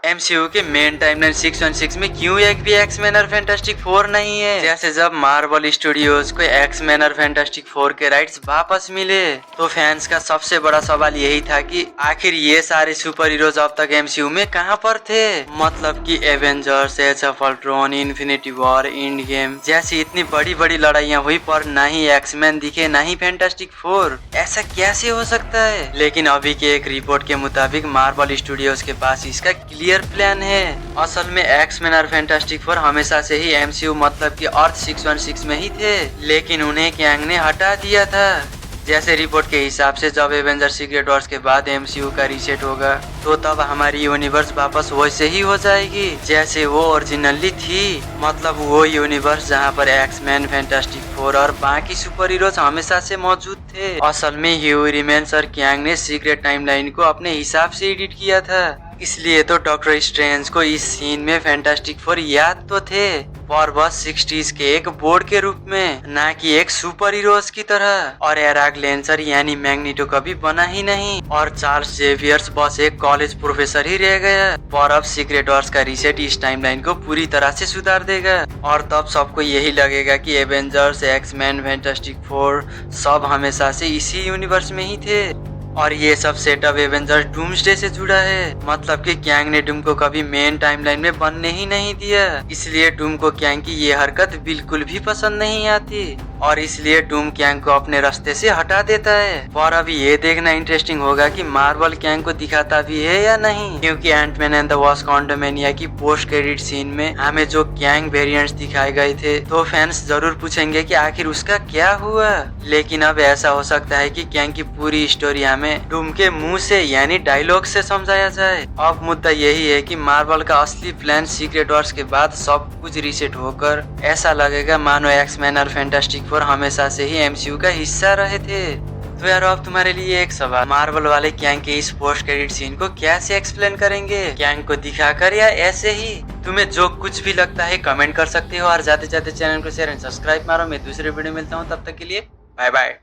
MCU के main timeline 616 में क्यों एक भी एक्समैन और फैंटास्टिक फोर नहीं है। जैसे जब मार्वल स्टूडियोज को एक्समैन और फैंटास्टिक फोर के राइट्स वापस मिले तो फैंस का सबसे बड़ा सवाल यही था कि आखिर ये सारे सुपर हीरोज अब तक एमसीयू में कहां पर थे। मतलब कि Avengers, Age of Ultron, Infinity War, Endgame जैसी इतनी बड़ी बड़ी लड़ाइयां हुई पर ना ही एक्समैन दिखे ना ही फैंटास्टिक फोर। ऐसा कैसे हो सकता है? लेकिन अभी के एक रिपोर्ट के मुताबिक मार्वल स्टूडियोज के पास इसका क्लियर प्लान है। असल में एक्समैन और फैंटास्टिक फोर हमेशा से ही एमसीयू मतलब कि अर्थ 616 में ही थे, लेकिन उन्हें कैंग ने हटा दिया था। जैसे रिपोर्ट के हिसाब से जब एवेंजर सीक्रेट वॉर्स के बाद एमसीयू का रीसेट होगा तो तब हमारी यूनिवर्स वापस वैसे ही हो जाएगी जैसे वो ओरिजिनली थी। मतलब वो यूनिवर्स जहाँ पर एक्समैन, फैंटास्टिक फोर और बाकी सुपर हीरोज हमेशा से मौजूद थे। असल में ह्यू रिमेंस और कैंग ने सीक्रेट टाइमलाइन को अपने हिसाब से एडिट किया था, इसलिए तो डॉक्टर स्ट्रेंज को इस सीन में फैंटास्टिक फोर याद तो थे पर बस 60s के एक बोर्ड के रूप में, ना कि एक सुपर हीरोज की तरह। और एराग लेंसर यानी मैग्नीटो कभी बना ही नहीं और चार्ल्स जेवियर्स बस एक कॉलेज प्रोफेसर ही रह गया। पर अब सीक्रेट वॉर्स का रीसेट इस टाइमलाइन को पूरी तरह से सुधार देगा और तब सबको यही लगेगा कि एवेंजर्स, एक्समैन, फैंटास्टिक फोर सब हमेशा से इसी यूनिवर्स में ही थे। और ये सब सेटअप एवेंजर्स डूम्सडे से जुड़ा है। मतलब कि कैंग ने डूम को कभी मेन टाइमलाइन में बनने ही नहीं दिया, इसलिए डूम को कैंग की ये हरकत बिल्कुल भी पसंद नहीं आती और इसलिए डूम कैंग को अपने रास्ते से हटा देता है। पर अभी ये देखना इंटरेस्टिंग होगा कि मार्वल कैंग को दिखाता भी है या नहीं, क्योंकि एंटमैन एंड द वास्प क्वांटमैनिया की पोस्ट क्रेडिट सीन में हमें जो कैंग वेरिएंट्स दिखाए गए थे तो फैंस जरूर पूछेंगे कि आखिर उसका क्या हुआ। लेकिन अब ऐसा हो सकता है कि कैंग की पूरी स्टोरी हमें डूम के मुंह से यानी डायलॉग से समझाया जाए। अब मुद्दा यही है कि मार्वल का असली प्लान सीक्रेट वॉर्स के बाद सब कुछ रीसेट होकर ऐसा लगेगा मानो एक्समैन और फैंटास्टिक फोर हमेशा से ही एमसीयू का हिस्सा रहे थे। तो यार अब तुम्हारे लिए एक सवाल, मार्वल वाले कैंग के इस पोस्ट क्रेडिट सीन को कैसे एक्सप्लेन करेंगे? कैंग को दिखाकर या ऐसे ही? तुम्हें जो कुछ भी लगता है कमेंट कर सकते हो और जाते जाते चैनल को शेयर एंड सब्सक्राइब मारो। मैं दूसरे वीडियो मिलता हूँ, तब तक के लिए बाय बाय।